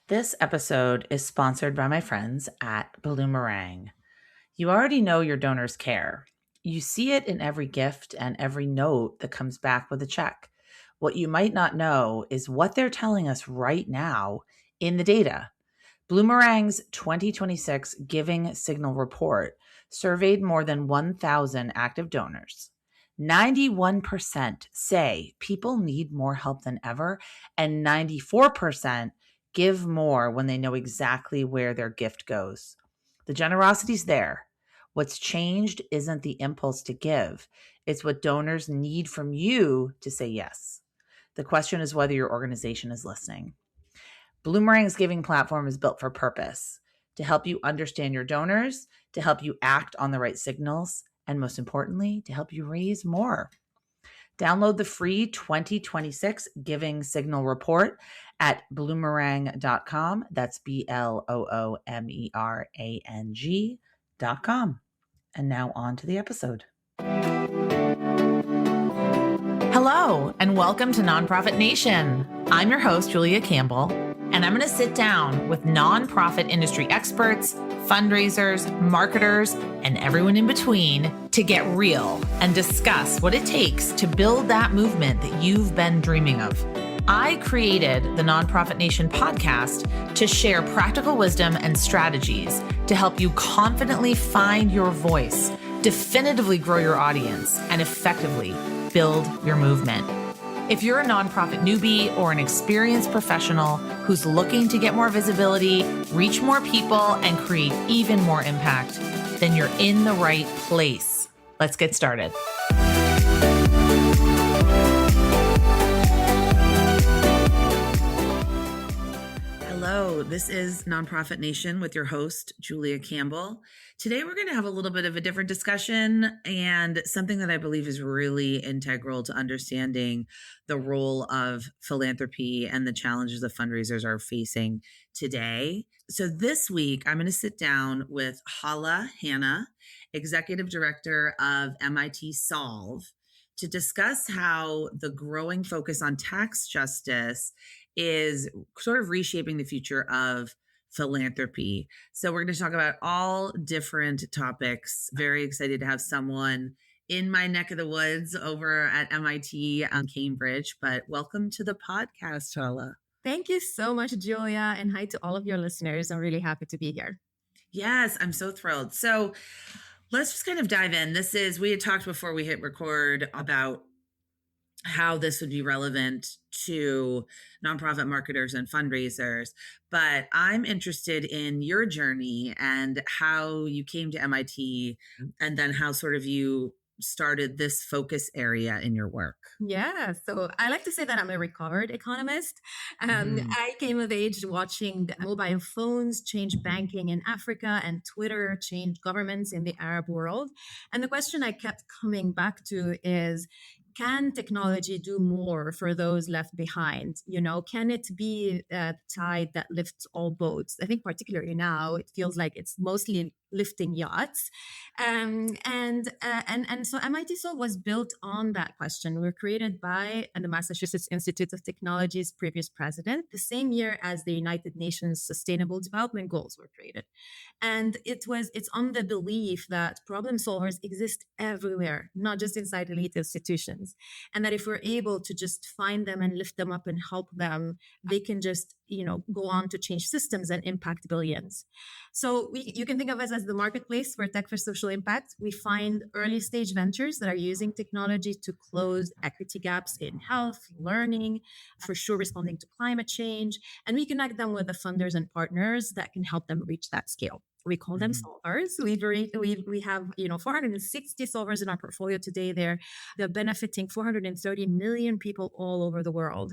This episode is sponsored by my friends at Bloomerang. You already know your donors care. You see it in every gift and every note that comes back with a check. What you might not know is what they're telling us right now in the data. Bloomerang's 2026 Giving Signal Report surveyed more than 1,000 active donors. 91% say people need more help than ever, and 94% give more when they know exactly where their gift goes. The generosity's there. What's changed isn't the impulse to give, it's what donors need from you to say yes. The question is whether your organization is listening. Bloomerang's giving platform is built for purpose, to help you understand your donors, to help you act on the right signals, and most importantly, to help you raise more. Download the free 2026 Giving Signal Report at bloomerang.com. That's BLOOMERANG.com. And now on to the episode. Hello, and welcome to Nonprofit Nation. I'm your host, Julia Campbell, and I'm going to sit down with nonprofit industry experts, fundraisers, marketers, and everyone in between to get real and discuss what it takes to build that movement that you've been dreaming of. I created the Nonprofit Nation podcast to share practical wisdom and strategies to help you confidently find your voice, definitively grow your audience, and effectively build your movement. If you're a nonprofit newbie or an experienced professional who's looking to get more visibility, reach more people, and create even more impact, then you're in the right place. Let's get started. Hello, this is Nonprofit Nation with your host, Julia Campbell. Today, we're going to have a little bit of a different discussion and something that I believe is really integral to understanding the role of philanthropy and the challenges that fundraisers are facing today. So this week, I'm going to sit down with Hala Hanna, Executive Director of MIT Solve, to discuss how the growing focus on tax justice is sort of reshaping the future of philanthropy. So we're going to talk about all different topics. Very excited to have someone in my neck of the woods over at MIT Cambridge, but welcome to the podcast, Hala. Thank you so much, Julia, and hi to all of your listeners. I'm really happy to be here. Yes, I'm so thrilled. So let's just kind of dive in. We had talked before we hit record about how this would be relevant to nonprofit marketers and fundraisers. But I'm interested in your journey and how you came to MIT and then how sort of you started this focus area in your work. Yeah, so I like to say that I'm a recovered economist. I came of age watching mobile phones change banking in Africa and Twitter change governments in the Arab world. And the question I kept coming back to is, can technology do more for those left behind? Can it be a tide that lifts all boats? I think particularly now, it feels like it's mostly lifting yachts. And so MIT Solve was built on that question. We were created by the Massachusetts Institute of Technology's previous president, the same year as the United Nations Sustainable Development Goals were created. And it's on the belief that problem solvers exist everywhere, not just inside elite institutions. And that if we're able to just find them and lift them up and help them, they can just, go on to change systems and impact billions. So you can think of us as the marketplace for tech for social impact. We find early stage ventures that are using technology to close equity gaps in health, learning, for sure responding to climate change. And we connect them with the funders and partners that can help them reach that scale. We call them solvers. We have 460 solvers in our portfolio today. They're benefiting 430 million people all over the world.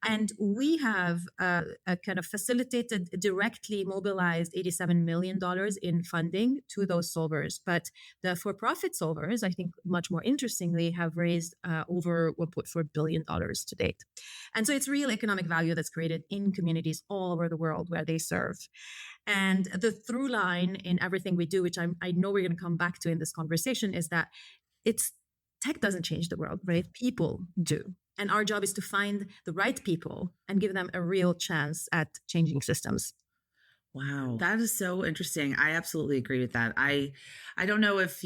And we have kind of facilitated, directly mobilized $87 million in funding to those solvers. But the for-profit solvers, I think much more interestingly, have raised over $1.4 billion to date. And so it's real economic value that's created in communities all over the world where they serve. And the through line in everything we do, which I know we're going to come back to in this conversation, is that tech doesn't change the world, right? People do. And our job is to find the right people and give them a real chance at changing systems. Wow, that is so interesting. I absolutely agree with that. I don't know if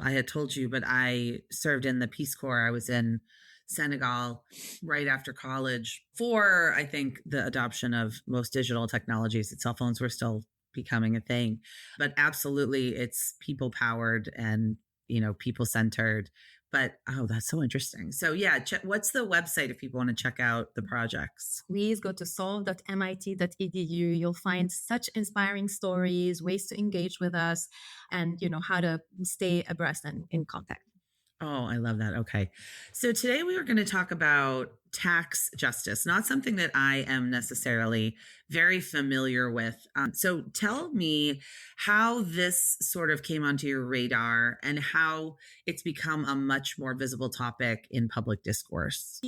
I had told you, but I served in the Peace Corps. I was in Senegal right after college for, I think, the adoption of most digital technologies. That cell phones were still becoming a thing, but absolutely it's people powered and, people centered. But oh, that's so interesting. So yeah, what's the website if people want to check out the projects? Please go to solve.mit.edu. You'll find such inspiring stories, ways to engage with us, and how to stay abreast and in contact. Oh, I love that. Okay. So today we are going to talk about tax justice, not something that I am necessarily very familiar with. So tell me how this sort of came onto your radar and how it's become a much more visible topic in public discourse.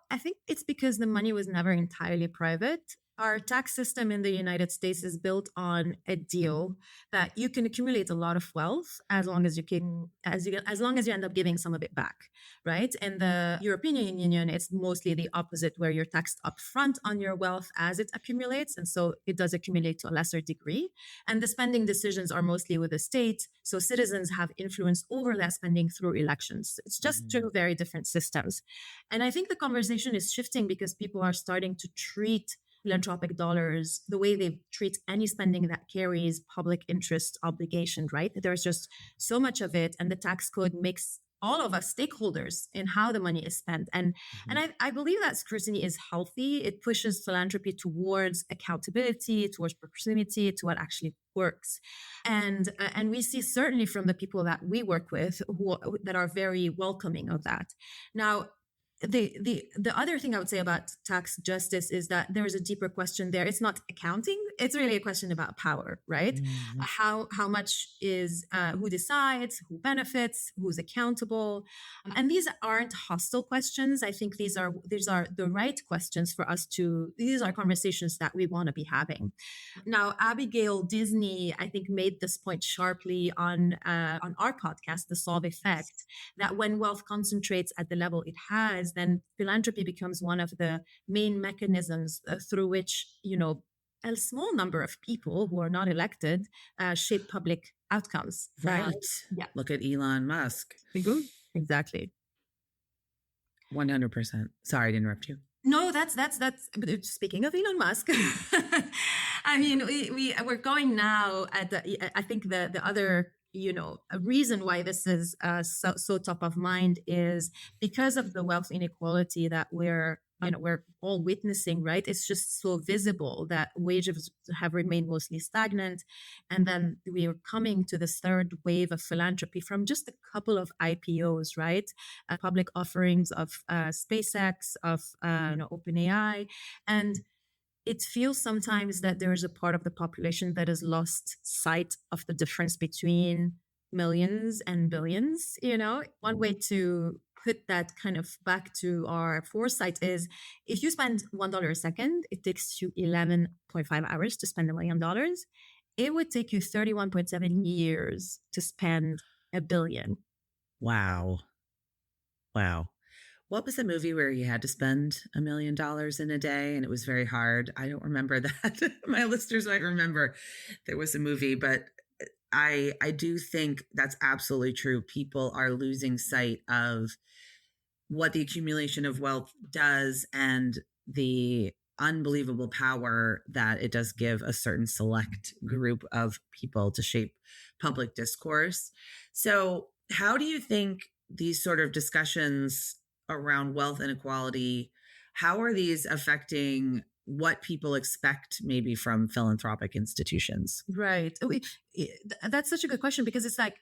I think it's because the money was never entirely private. Our tax system in the United States is built on a deal that you can accumulate a lot of wealth as long as as long as you end up giving some of it back, right? In the European Union, it's mostly the opposite, where you're taxed upfront on your wealth as it accumulates, and so it does accumulate to a lesser degree. And the spending decisions are mostly with the state, so citizens have influence over that spending through elections. It's just two very different systems, and I think the conversation is shifting because people are starting to treat philanthropic dollars the way they treat any spending that carries public interest obligation, right? There's just so much of it, and the tax code makes all of us stakeholders in how the money is spent. And I believe that scrutiny is healthy. It pushes philanthropy towards accountability, towards proximity, to what actually works. And we see certainly from the people that we work with that are very welcoming of that. Now, the other thing I would say about tax justice is that there is a deeper question there. It's not accounting; it's really a question about power, right? Mm-hmm. How much is who decides, who benefits, who's accountable, and these aren't hostile questions. I think these are the right questions for us to. These are conversations that we want to be having. Now, Abigail Disney, I think, made this point sharply on our podcast, The Solve Effect, that when wealth concentrates at the level it has, then philanthropy becomes one of the main mechanisms through which, a small number of people who are not elected shape public outcomes. Right. Yeah. Look at Elon Musk. Exactly. 100%. Sorry to interrupt you. No, that's. Speaking of Elon Musk, I mean, we're going now at I think the other a reason why this is so top of mind is because of the wealth inequality that we're all witnessing, right? It's just so visible that wages have remained mostly stagnant. And then we are coming to this third wave of philanthropy from just a couple of IPOs, right? Public offerings of SpaceX, of OpenAI. And it feels sometimes that there is a part of the population that has lost sight of the difference between millions and billions. One way to put that kind of back to our foresight is if you spend $1 a second, it takes you 11.5 hours to spend $1 million. It would take you 31.7 years to spend $1 billion. Wow. What was the movie where you had to spend $1 million in a day and it was very hard? I don't remember that. My listeners might remember there was a movie, but I do think that's absolutely true. People are losing sight of what the accumulation of wealth does and the unbelievable power that it does give a certain select group of people to shape public discourse. So how do you think these sort of discussions around wealth inequality, how are these affecting what people expect maybe from philanthropic institutions? Right. That's such a good question because it's like,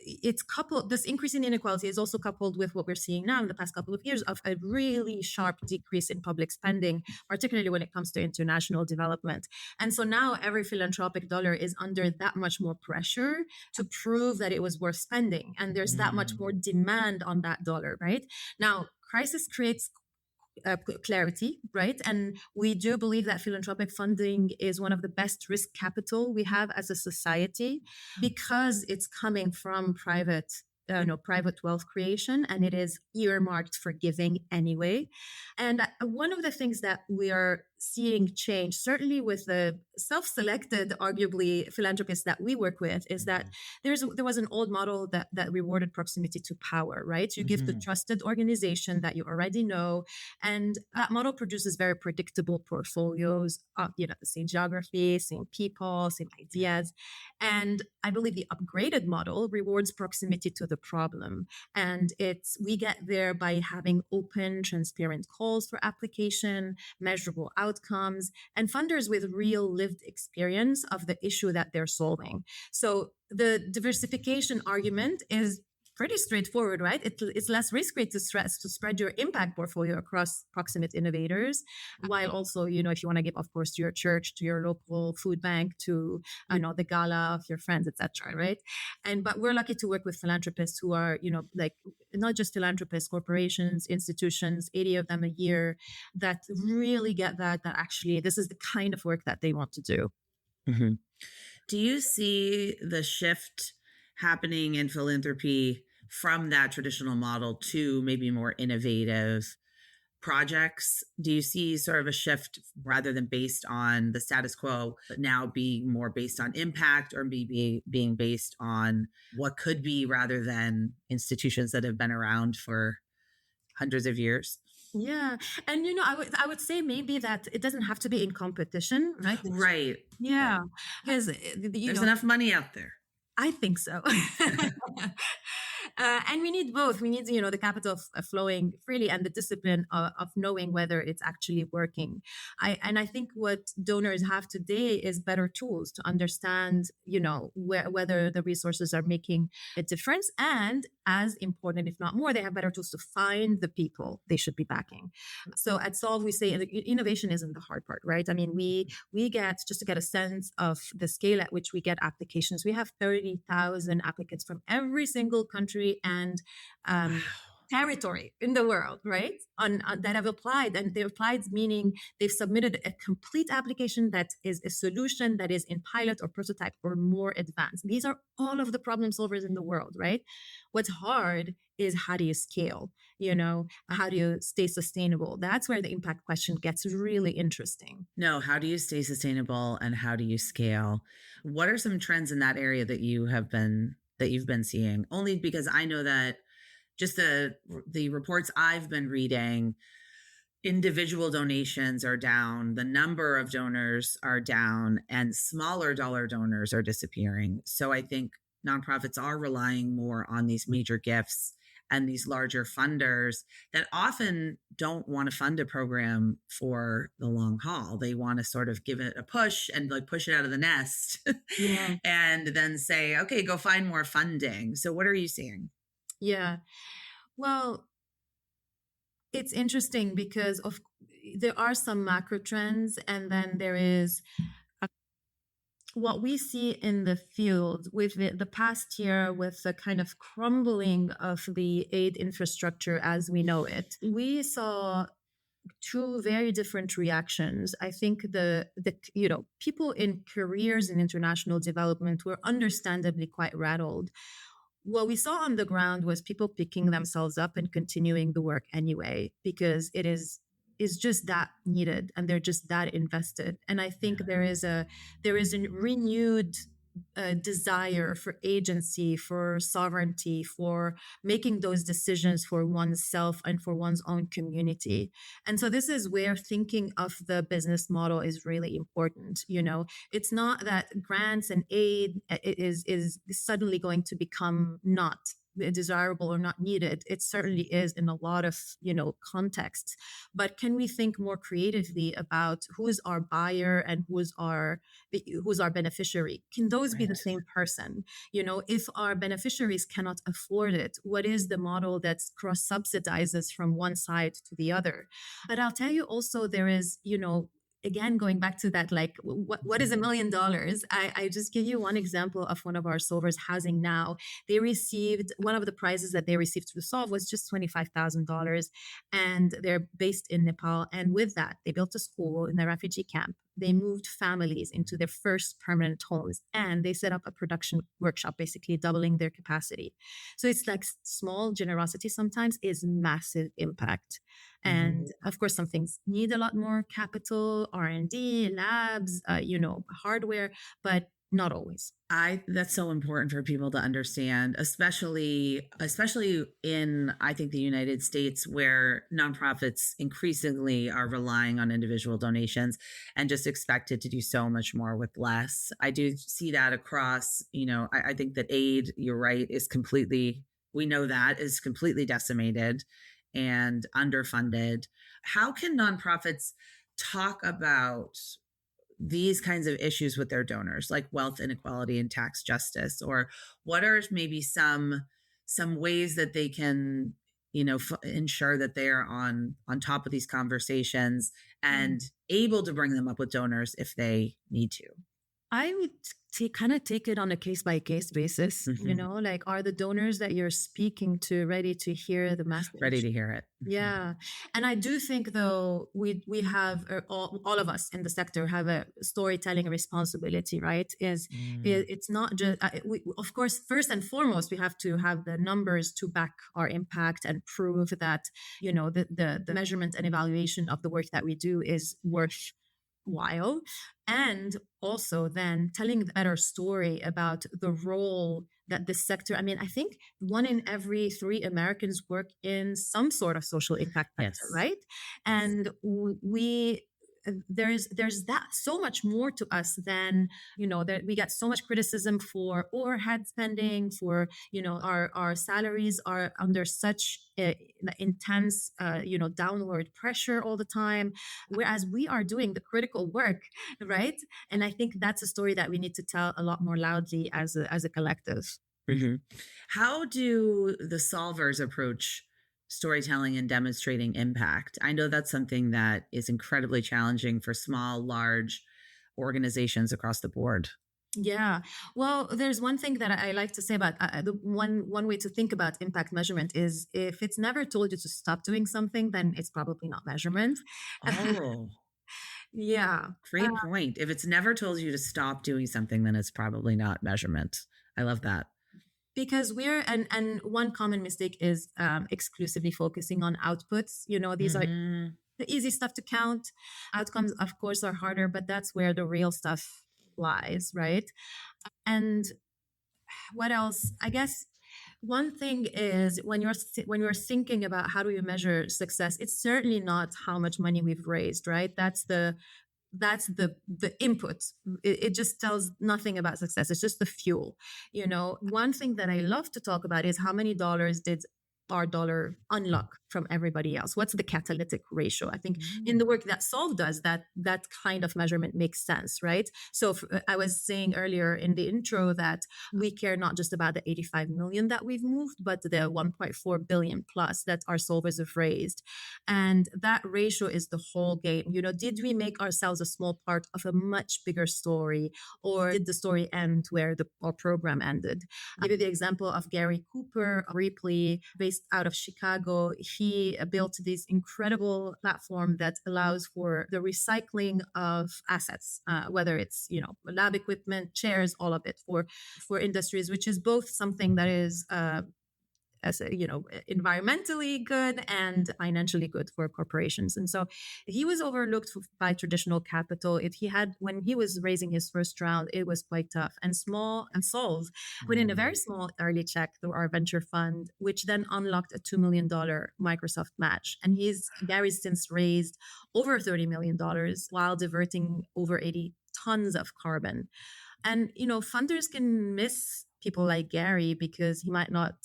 it's coupled, this increase in inequality is also coupled with what we're seeing now in the past couple of years of a really sharp decrease in public spending, particularly when it comes to international development. And so now every philanthropic dollar is under that much more pressure to prove that it was worth spending. And there's that much more demand on that dollar, right? Now, crisis creates clarity, right? And we do believe that philanthropic funding is one of the best risk capital we have as a society because it's coming from private private wealth creation, and it is earmarked for giving anyway. And one of the things that we are seeing change, certainly with the self-selected, arguably philanthropists that we work with, is that there was an old model that rewarded proximity to power, right? You give to trusted organization that you already know, and that model produces very predictable portfolios, the same geography, same people, same ideas. And I believe the upgraded model rewards proximity to the problem. And we get there by having open, transparent calls for application, measurable outcomes, and funders with real lived experience of the issue that they're solving. So the diversification argument is pretty straightforward, right? It's less risky to spread your impact portfolio across proximate innovators, while also, if you want to give, of course, to your church, to your local food bank, to the gala of your friends, etc. Right? But we're lucky to work with philanthropists who are, like not just philanthropists, corporations, institutions, 80 of them a year, that really get that actually this is the kind of work that they want to do. Mm-hmm. Do you see the shift happening in philanthropy from that traditional model to maybe more innovative projects? Do you see sort of a shift rather than based on the status quo, but now being more based on impact, or being based on what could be, rather than institutions that have been around for hundreds of years? Yeah. And, I would say maybe that it doesn't have to be in competition, right? Right. Yeah. Because there's enough money out there. I think so. And we need both. We need, the capital flowing freely and the discipline of knowing whether it's actually working. I think what donors have today is better tools to understand, whether the resources are making a difference. And as important, if not more, they have better tools to find the people they should be backing. So at Solve, we say innovation isn't the hard part, right? I mean, we get, just to get a sense of the scale at which we get applications, we have 30,000 applicants from every single country and territory in the world, right? On that have applied, and they've applied meaning they've submitted a complete application that is a solution that is in pilot or prototype or more advanced. These are all of the problem solvers in the world, right? What's hard is how do you scale? How do you stay sustainable? That's where the impact question gets really interesting. No, how do you stay sustainable and how do you scale? What are some trends in that area that you've been seeing? Only because I know that just the reports I've been reading, individual donations are down, the number of donors are down, and smaller dollar donors are disappearing. So I think nonprofits are relying more on these major gifts and these larger funders that often don't want to fund a program for the long haul. They want to sort of give it a push and like push it out of the nest and then say, okay, go find more funding. So what are you seeing? Yeah. Well, it's interesting because there are some macro trends, and then there is what we see in the field with the past year, with the kind of crumbling of the aid infrastructure as we know it. We saw two very different reactions. I think the people in careers in international development were understandably quite rattled. What we saw on the ground was people picking themselves up and continuing the work anyway, because it is just that needed and they're just that invested. And I think there is a renewed desire for agency, for sovereignty, for making those decisions for oneself and for one's own community. And so this is where thinking of the business model is really important. It's not that grants and aid is suddenly going to become not desirable or not needed. It certainly is in a lot of contexts. But can we think more creatively about who is our buyer and who's our beneficiary? Can those be the same person? If our beneficiaries cannot afford it, what is the model that's cross subsidizes from one side to the other? But I'll tell you also, there is again, going back to that, like, what is $1 million? I just give you one example of one of our solvers, Housing Now. They received, one of the prizes that they received through Solve was just $25,000. And they're based in Nepal. And with that, they built a school in a refugee camp. they moved families into their first permanent homes, and they set up a production workshop, basically doubling their capacity. So it's like small generosity sometimes is massive impact. And of course, some things need a lot more capital, R&D, labs, hardware, but not always. That's so important for people to understand, especially in, I think, the United States, where nonprofits increasingly are relying on individual donations and just expected to do so much more with less. I do see that across, I think that aid, you're right, we know that is completely decimated and underfunded. How can nonprofits talk about these kinds of issues with their donors, like wealth inequality and tax justice? Or what are maybe some ways that they can ensure that they are on top of these conversations and able to bring them up with donors if they need to? I would kind of take it on a case by case basis. Like, are the donors that you're speaking to ready to hear the message? Ready to hear it. Yeah. And I do think, though, we have all of us in the sector have a storytelling responsibility, right? It's not just, of course, first and foremost, we have to have the numbers to back our impact and prove that, the measurement and evaluation of the work that we do is worthwhile. And also then telling the better story about the role that this sector, I think 1 in every 3 Americans work in some sort of social impact sector, Yes. right? And there's that so much more to us than, that we get so much criticism for overhead spending, for, our salaries are under such intense, downward pressure all the time, whereas we are doing the critical work, right? And I think that's a story that we need to tell a lot more loudly as a collective. Mm-hmm. How do the solvers approach storytelling and demonstrating impact? I know that's something that is incredibly challenging for small, large organizations across the board. Yeah. Well, there's one thing that I like to say about the one way to think about impact measurement is, if it's never told you to stop doing something, then it's probably not measurement. Oh, yeah. Great point. If it's never told you to stop doing something, then it's probably not measurement. I love that. Because and one common mistake is exclusively focusing on outputs. These are the easy stuff to count. Outcomes, of course, are harder, but that's where the real stuff lies, right? And what else? I guess one thing is, when you're thinking about how do you measure success, it's certainly not how much money we've raised, right? That's the input. It just tells nothing about success. It's just the fuel. One thing that I love to talk about is how many dollars did our dollar unlock from everybody else? What's the catalytic ratio? I think in the work that Solve does, that kind of measurement makes sense, right? So I was saying earlier in the intro that we care not just about the 85 million that we've moved, but the 1.4 billion plus that our solvers have raised. And that ratio is the whole game. Did we make ourselves a small part of a much bigger story, or did the story end where our program ended? I'll give you the example of Gary Cooper, Ripley, based out of Chicago. He built this incredible platform that allows for the recycling of assets, whether it's, lab equipment, chairs, all of it for industries, which is both something that is environmentally good and financially good for corporations. And so he was overlooked by traditional capital. When he was raising his first round, it was quite tough. And Solve, within a very small early check through our venture fund, which then unlocked a $2 million Microsoft match. And Gary's since raised over $30 million while diverting over 80 tons of carbon. And, funders can miss people like Gary because he might not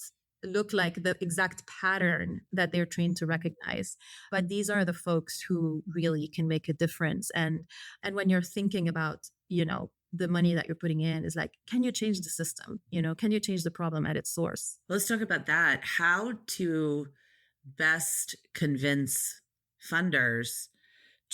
look like the exact pattern that they're trained to recognize. But these are the folks who really can make a difference. And when you're thinking about, the money that you're putting in, is like, can you change the system? Can you change the problem at its source? Let's talk about that. How to best convince funders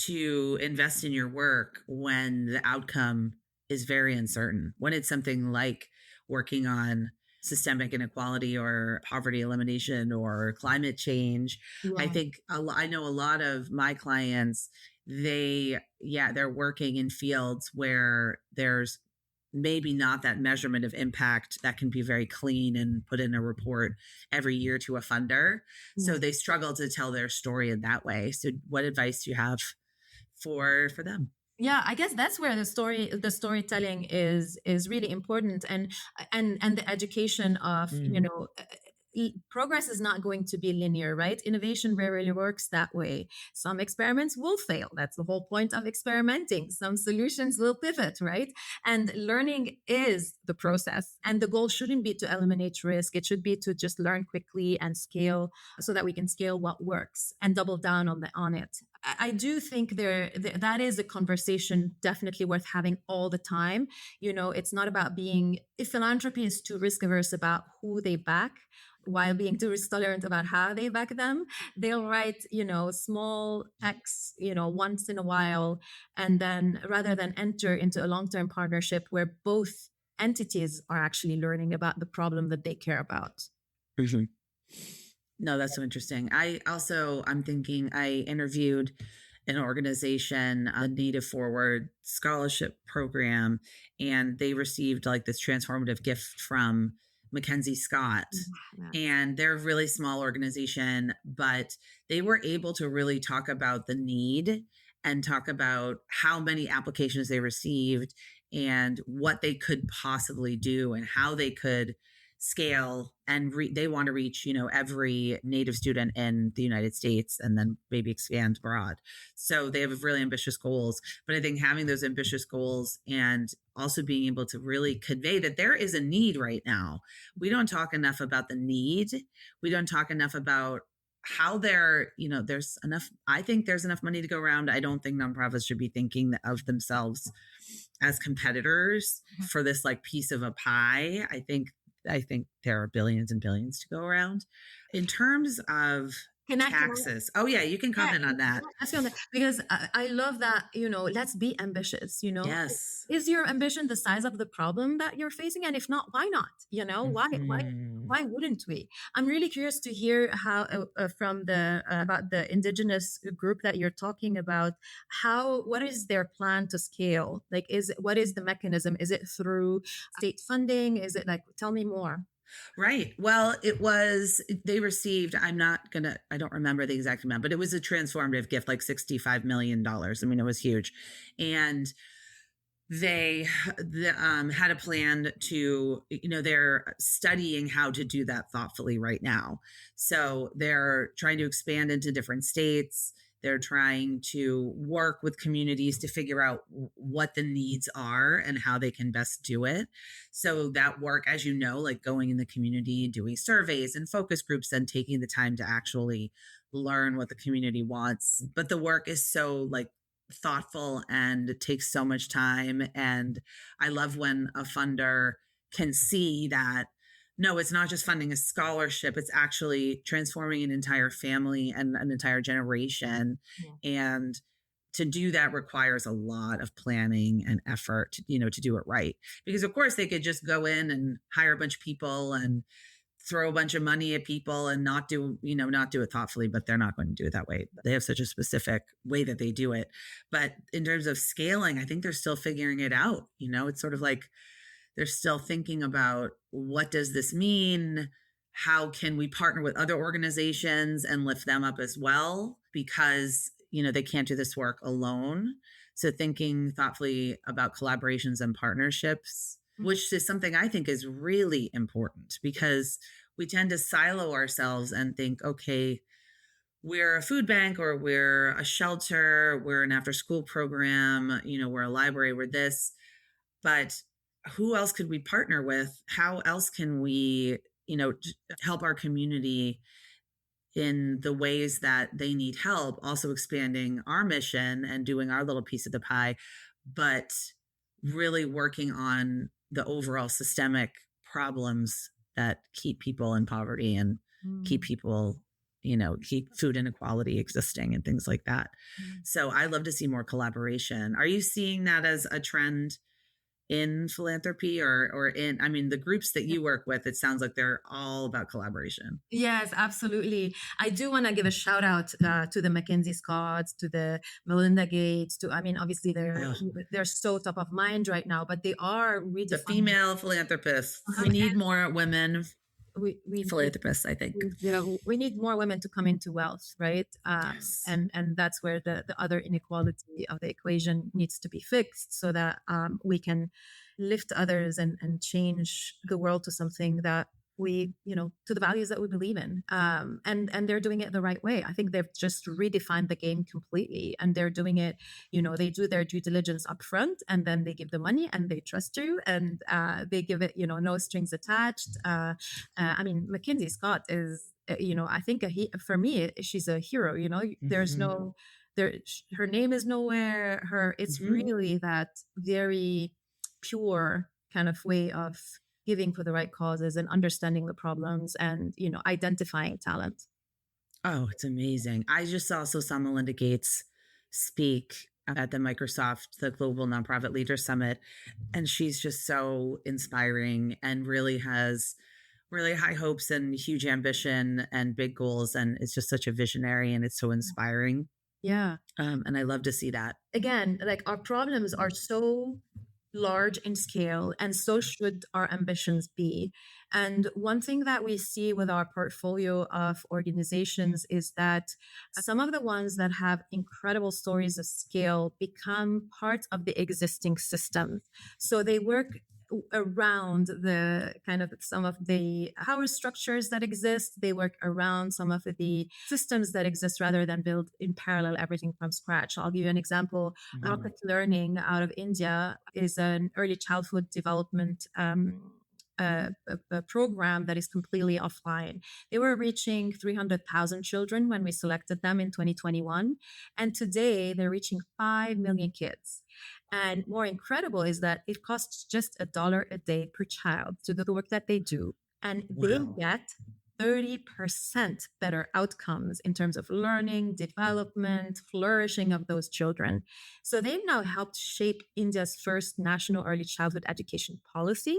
to invest in your work when the outcome is very uncertain, when it's something like working on systemic inequality or poverty elimination or climate change. Yeah. I think I know a lot of my clients, they're working in fields where there's maybe not that measurement of impact that can be very clean and put in a report every year to a funder. Yeah. So they struggle to tell their story in that way. So what advice do you have for them? Yeah, I guess that's where the storytelling is really important, and the education of, progress is not going to be linear, right? Innovation rarely works that way. Some experiments will fail. That's the whole point of experimenting. Some solutions will pivot, right? And learning is the process. And the goal shouldn't be to eliminate risk. It should be to just learn quickly and scale so that we can scale what works and double down on it. I do think that is a conversation definitely worth having all the time. It's not about if philanthropy is too risk averse about who they back, while being too risk tolerant about how they back them, they'll write, small X, once in a while, and then rather than enter into a long-term partnership where both entities are actually learning about the problem that they care about. Mm-hmm. No, that's so interesting. I'm thinking I interviewed an organization, a Native Forward scholarship program, and they received like this transformative gift from Mackenzie Scott. Yeah. And they're a really small organization, but they were able to really talk about the need and talk about how many applications they received and what they could possibly do and how they could scale, and they want to reach every Native student in the United States and then maybe expand abroad. So they have really ambitious goals, but I think having those ambitious goals and also being able to really convey that there is a need right now. We don't talk enough about the need. We don't talk enough about how there's enough. I think there's enough money to go around. I don't think nonprofits should be thinking of themselves as competitors for this like piece of a pie. I think there are billions and billions to go around. In terms of taxes. Oh yeah, you can comment on that. Because I love that, let's be ambitious, Yes. Is your ambition the size of the problem that you're facing? And if not, why not? Why wouldn't we? I'm really curious to hear how from about the indigenous group that you're talking about, what is their plan to scale? Like, what is the mechanism? Is it through state funding? Is it like, tell me more. Right. Well, they received, I don't remember the exact amount, but it was a transformative gift, like $65 million. I mean, it was huge. And they had a plan to, they're studying how to do that thoughtfully right now. So they're trying to expand into different states. They're trying to work with communities to figure out what the needs are and how they can best do it. So that work, as you know, like going in the community, doing surveys and focus groups, and taking the time to actually learn what the community wants. But the work is so like thoughtful and it takes so much time. And I love when a funder can see that no, it's not just funding a scholarship. It's actually transforming an entire family and an entire generation. Yeah. And to do that requires a lot of planning and effort, to do it right. Because of course they could just go in and hire a bunch of people and throw a bunch of money at people and not do it thoughtfully, but they're not going to do it that way. They have such a specific way that they do it. But in terms of scaling, I think they're still figuring it out. It's sort of like, they're still thinking about what does this mean? How can we partner with other organizations and lift them up as well? Because, they can't do this work alone. So thinking thoughtfully about collaborations and partnerships, which is something I think is really important because we tend to silo ourselves and think, okay, we're a food bank or we're a shelter, we're an after school program, we're a library, we're this, but who else could we partner with? How else can we, help our community in the ways that they need help, also expanding our mission and doing our little piece of the pie, but really working on the overall systemic problems that keep people in poverty and keep people, keep food inequality existing and things like that. So I love to see more collaboration. Are you seeing that as a trend in philanthropy or in, I mean, the groups that you work with, it sounds like they're all about collaboration. Yes, absolutely. I do want to give a shout out to the Mackenzie Scotts, to the Melinda Gates. To I mean, obviously Oh, they're so top of mind right now, but they are the redefining. female philanthropists. We need more women We need philanthropists, I think. we need more women to come into wealth, right? Yes. And that's where the other inequality of the equation needs to be fixed, so that we can lift others and change the world to something that we, to the values that we believe in. And they're doing it the right way. I think they've just redefined the game completely, and they're doing it. They do their due diligence up front, and then they give the money, and they trust you, and they give it, no strings attached. I mean, Mackenzie Scott is, I think for me, she's a hero. There's no, her name is nowhere. It's really that very pure kind of way of giving for the right causes and understanding the problems and, identifying talent. Oh, it's amazing. I just also saw Melinda Gates speak at the Microsoft, the Global Nonprofit Leaders Summit, and she's just so inspiring and really has really high hopes and huge ambition and big goals. And it's just such a visionary, and it's so inspiring. Yeah. And I love to see that. Again, like, our problems are so large in scale, and so should our ambitions be. And one thing that we see with our portfolio of organizations is that some of the ones that have incredible stories of scale become part of the existing system. So they work around the kind of some of the power structures that exist. They work around some of the systems that exist rather than build in parallel everything from scratch. I'll give you an example. Unpack Learning out of India is an early childhood development a program that is completely offline. They were reaching 300,000 children when we selected them in 2021. And today they're reaching 5 million kids. And more incredible is that it costs just $1 a day per child to do the work that they do. And they get 30% better outcomes in terms of learning, development, flourishing of those children. So they've now helped shape India's first national early childhood education policy,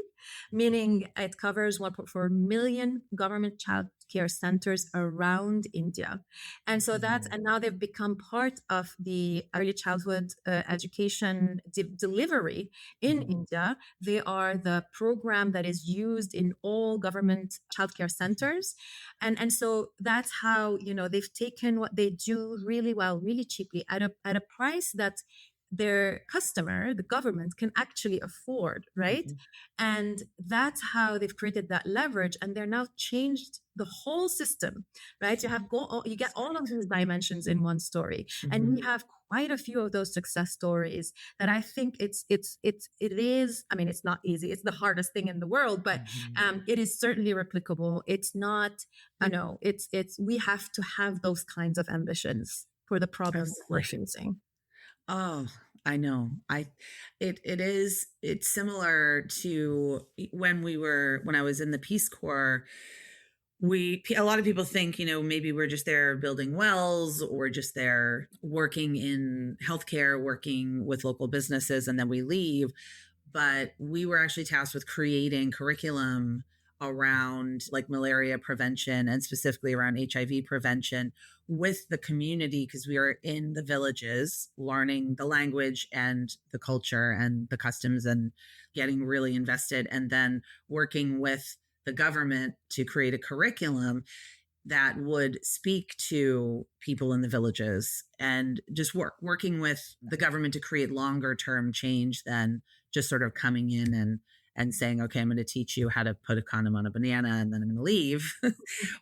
meaning it covers 1.4 million government child care centers around India. And so and now they've become part of the early childhood education delivery in India. They are the program that is used in all government childcare centers. And so that's how, they've taken what they do really well, really cheaply at a price that their customer, the government, can actually afford, right? And that's how they've created that leverage, and they're now changed the whole system, right? You get all of these dimensions in one story, and we have quite a few of those success stories that I think it is. I mean, it's not easy; it's the hardest thing in the world, but it is certainly replicable. It's not, we have to have those kinds of ambitions for the problems that we're facing. Oh, I know. It's similar to when I was in the Peace Corps. A lot of people think, maybe we're just there building wells, or just there working in healthcare, working with local businesses, and then we leave. But we were actually tasked with creating curriculum around like malaria prevention, and specifically around HIV prevention with the community, because we are in the villages learning the language and the culture and the customs and getting really invested, and then working with the government to create a curriculum that would speak to people in the villages, and just working with the government to create longer term change than just sort of coming in and saying, okay, I'm going to teach you how to put a condom on a banana and then I'm going to leave,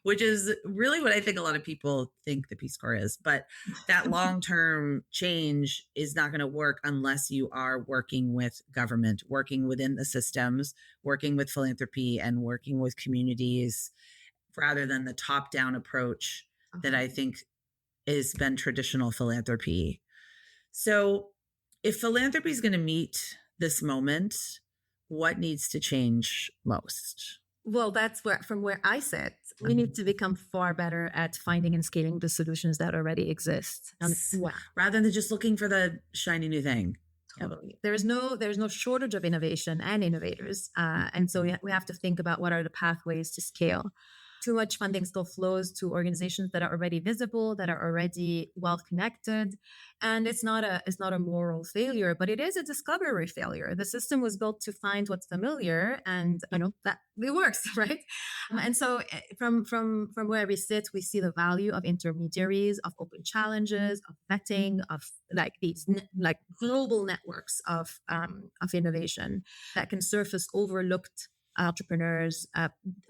which is really what I think a lot of people think the Peace Corps is. But that long-term change is not going to work unless you are working with government, working within the systems, working with philanthropy, and working with communities, rather than the top-down approach that I think has been traditional philanthropy. So if philanthropy is going to meet this moment, what needs to change most? Well, that's from where I sit, we need to become far better at finding and scaling the solutions that already exist. Rather than just looking for the shiny new thing. Yep. Totally. There's no shortage of innovation and innovators. And so we have to think about what are the pathways to scale. Too much funding still flows to organizations that are already visible, that are already well connected. And it's not a moral failure, but it is a discovery failure. The system was built to find what's familiar, and that it works, right? And so from where we sit, we see the value of intermediaries, of open challenges, of vetting, of like these like global networks of innovation that can surface overlooked entrepreneurs,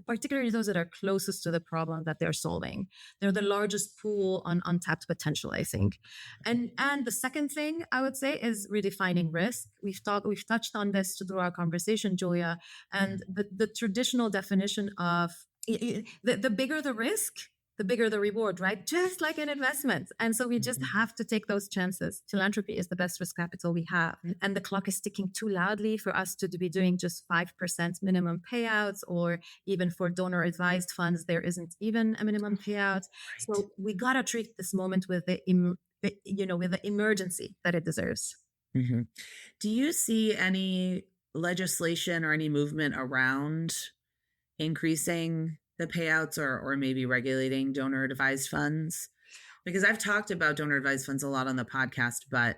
particularly those that are closest to the problem that they're solving. They're the largest pool on untapped potential, I think. And the second thing I would say is redefining risk. We've touched on this through our conversation, Julia, and the traditional definition of the bigger the risk, the bigger the reward, right? Just like an investment. And so we just have to take those chances. Philanthropy is the best risk capital we have. And the clock is ticking too loudly for us to be doing just 5% minimum payouts, or even for donor advised funds, there isn't even a minimum payout. Right. So we got to treat this moment with with the emergency that it deserves. Mm-hmm. Do you see any legislation or any movement around increasing the payouts or maybe regulating donor advised funds? Because I've talked about donor advised funds a lot on the podcast, but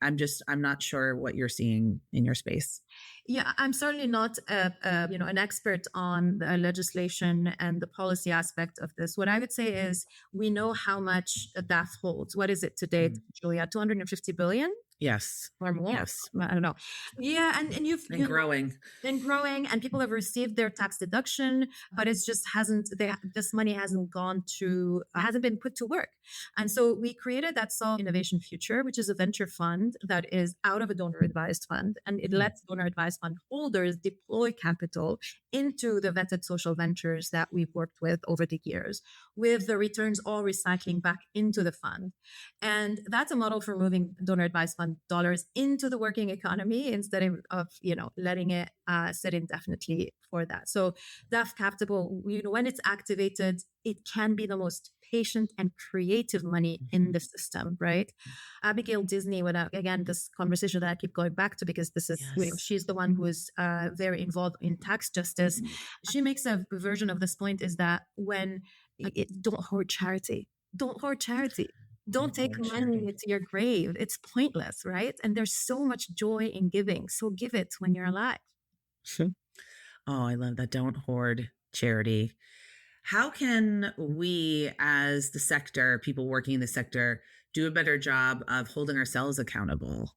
I'm not sure what you're seeing in your space. Yeah, I'm certainly not an expert on the legislation and the policy aspect of this. What I would say is we know how much DAF holds. What is it today, Julia? 250 billion? Yes. Or more. Yes. I don't know. Yeah. And you've been growing. Been growing, and people have received their tax deduction, but it's just this money hasn't been put to work. And so we created that Solve Innovation Future, which is a venture fund that is out of a donor advised fund. And it lets donor advised fund holders deploy capital into the vetted social ventures that we've worked with over the years, with the returns all recycling back into the fund. And that's a model for moving donor advised fund dollars into the working economy instead of letting it sit indefinitely for that. So DAF capital, when it's activated, it can be the most patient and creative money in the system, right? Abigail Disney, again, this conversation that I keep going back to, because this is, she's the one who is very involved in tax justice. She makes a version of this point is that don't hoard charity. Don't hoard charity. Don't take money into your grave. It's pointless, right? And there's so much joy in giving. So give it when you're alive. Oh, I love that. Don't hoard charity. How can we, as the sector, people working in the sector, do a better job of holding ourselves accountable?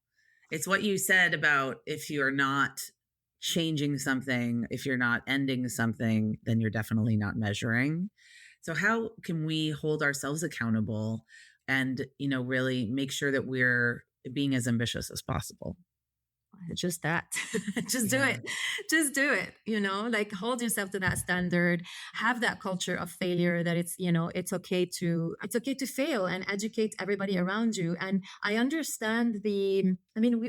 It's what you said about if you're not changing something, if you're not ending something, then you're definitely not measuring. So how can we hold ourselves accountable and, really make sure that we're being as ambitious as possible? Just that. Just do it. Just do it. Like hold yourself to that standard. Have that culture of failure that it's okay to fail, and educate everybody around you. And I understand we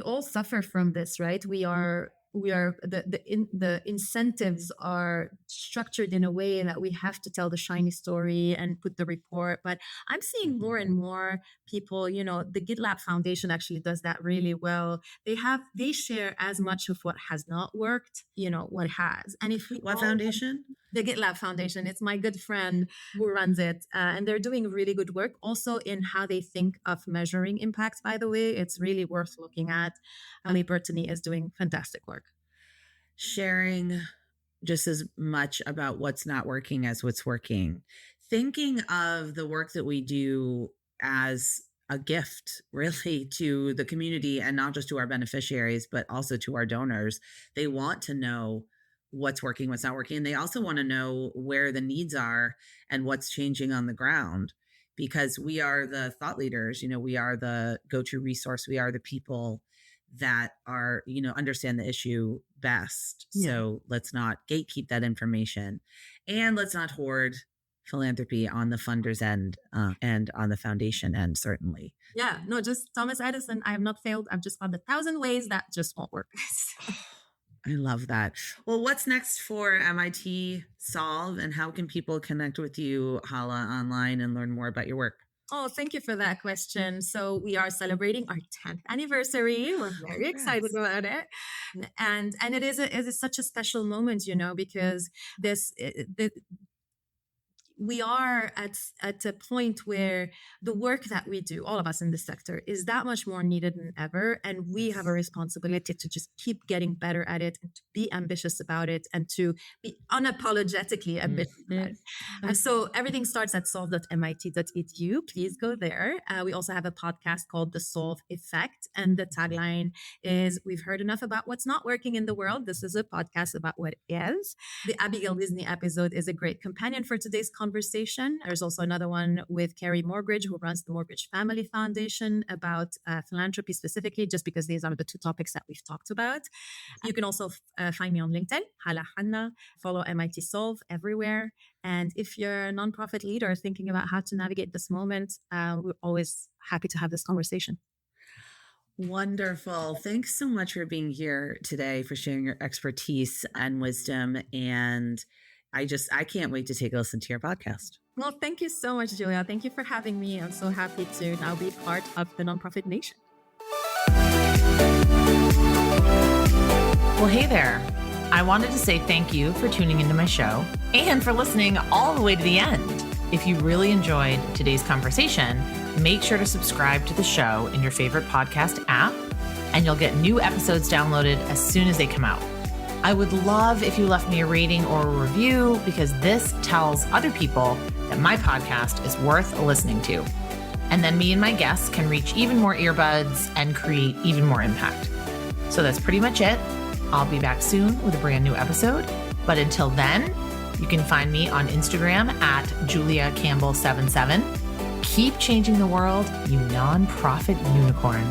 all suffer from this, right? The incentives are structured in a way that we have to tell the shiny story and put the report. But I'm seeing more and more people, the GitLab Foundation actually does that really well. They share as much of what has not worked, what has. And what foundation? The GitLab Foundation. It's my good friend who runs it. And they're doing really good work also in how they think of measuring impact, by the way. It's really worth looking at. Ali Bertoni is doing fantastic work. Sharing just as much about what's not working as what's working. Thinking of the work that we do as a gift, really, to the community, and not just to our beneficiaries, but also to our donors. They want to know what's working, what's not working. And they also want to know where the needs are and what's changing on the ground, because we are the thought leaders. We are the go-to resource. We are the people that are, understand the issue best. Yeah. So let's not gatekeep that information, and let's not hoard philanthropy on the funders end and on the foundation end, certainly. Yeah, no, just Thomas Edison. I have not failed. I've just found 1,000 ways that just won't work. I love that. Well, what's next for MIT Solve, and how can people connect with you, Hala, online and learn more about your work? Oh, thank you for that question. So we are celebrating our 10th anniversary. We're very excited Congrats. about it. And it is such a special moment, because this we are at a point where the work that we do, all of us in this sector, is that much more needed than ever. And we have a responsibility to just keep getting better at it and to be ambitious about it and to be unapologetically ambitious about it. So everything starts at solve.mit.edu. Please go there. We also have a podcast called The Solve Effect. And the tagline is, we've heard enough about what's not working in the world. This is a podcast about what is. The Abigail Disney episode is a great companion for today's conversation. There's also another one with Carrie Morgridge, who runs the Morgridge Family Foundation, about philanthropy specifically, just because these are the two topics that we've talked about. You can also find me on LinkedIn, Hala Hanna. Follow MIT Solve everywhere. And if you're a nonprofit leader thinking about how to navigate this moment, we're always happy to have this conversation. Wonderful. Thanks so much for being here today, for sharing your expertise and wisdom. And I can't wait to take a listen to your podcast. Well, thank you so much, Julia. Thank you for having me. I'm so happy to now be part of the Nonprofit Nation. Well, hey there. I wanted to say thank you for tuning into my show and for listening all the way to the end. If you really enjoyed today's conversation, make sure to subscribe to the show in your favorite podcast app, and you'll get new episodes downloaded as soon as they come out. I would love if you left me a rating or a review, because this tells other people that my podcast is worth listening to. And then me and my guests can reach even more earbuds and create even more impact. So that's pretty much it. I'll be back soon with a brand new episode. But until then, you can find me on Instagram at JuliaCampbell77. Keep changing the world, you nonprofit unicorn.